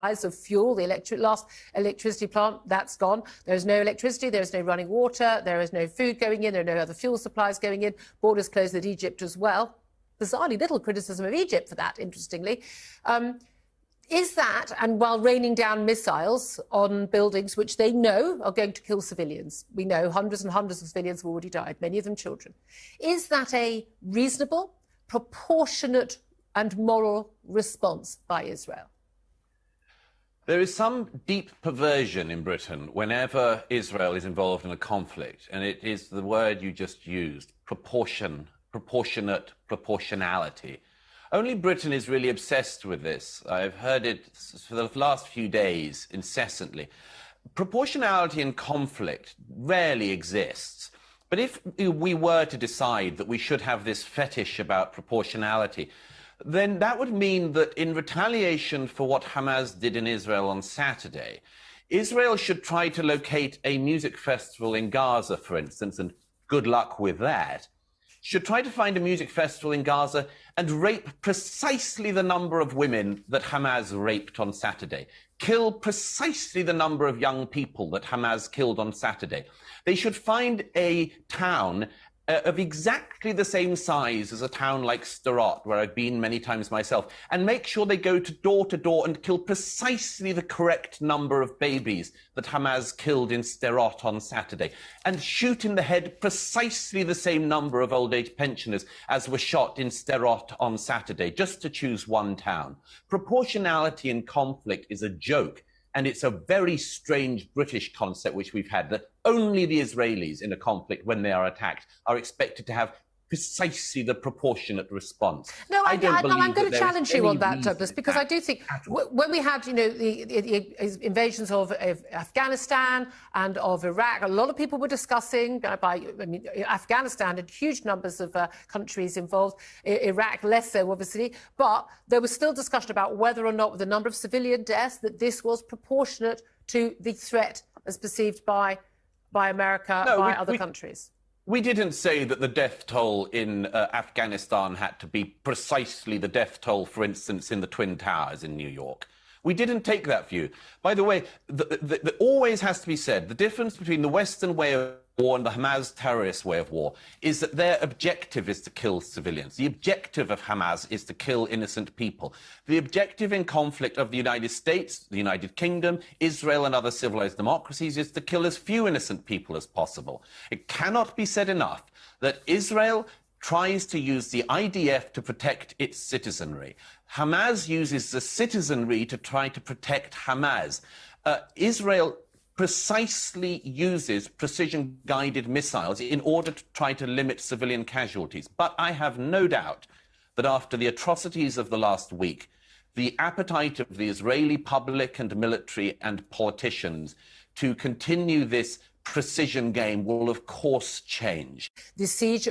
of fuel. The last electricity plant, that's gone. There's no electricity, there's no running water, there is no food going in, there are no other fuel supplies going in. Borders closed with Egypt as well. Bizarrely little criticism of Egypt for that, interestingly. Is that, and while raining down missiles on buildings which they know are going to kill civilians, we know hundreds and hundreds of civilians have already died, many of them children, is that a reasonable, proportionate and moral response by Israel? There is some deep perversion in Britain whenever Israel is involved in a conflict, and it is the word you just used, proportion, proportionate, proportionality. Only Britain is really obsessed with this. I've heard it for the last few days incessantly. Proportionality in conflict rarely exists. But if we were to decide that we should have this fetish about proportionality, then that would mean that in retaliation for what Hamas did in Israel on Saturday, Israel should try to locate a music festival in Gaza, for instance, and good luck with that, should try to find a music festival in Gaza and rape precisely the number of women that Hamas raped on Saturday, kill precisely the number of young people that Hamas killed on Saturday. They should find a town of exactly the same size as a town like Sderot, where I've been many times myself, and make sure they go to door and kill precisely the correct number of babies that Hamas killed in Sderot on Saturday, and shoot in the head precisely the same number of old age pensioners as were shot in Sderot on Saturday, just to choose one town. Proportionality in conflict is a joke. And it's a very strange British concept which we've had, that only the Israelis in a conflict, when they are attacked, are expected to have precisely the proportionate response. No, I'm going to challenge you on that, Douglas, because I do think when we had, the invasions of Afghanistan and of Iraq, a lot of people were discussing, Afghanistan had huge numbers of countries involved, Iraq less so, obviously, but there was still discussion about whether or not, with the number of civilian deaths, that this was proportionate to the threat as perceived by America, by other countries. We didn't say that the death toll in Afghanistan had to be precisely the death toll, for instance, in the Twin Towers in New York. We didn't take that view. By the way, always has to be said, the difference between the Western way of war and the Hamas terrorist way of war is that their objective is to kill civilians. The objective of Hamas is to kill innocent people. The objective in conflict of the United States, the United Kingdom, Israel and other civilized democracies is to kill as few innocent people as possible. It cannot be said enough that Israel tries to use the IDF to protect its citizenry. Hamas uses the citizenry to try to protect Hamas. Israel precisely uses precision-guided missiles in order to try to limit civilian casualties. But I have no doubt that after the atrocities of the last week, the appetite of the Israeli public and military and politicians to continue this precision game will, of course, change. The siege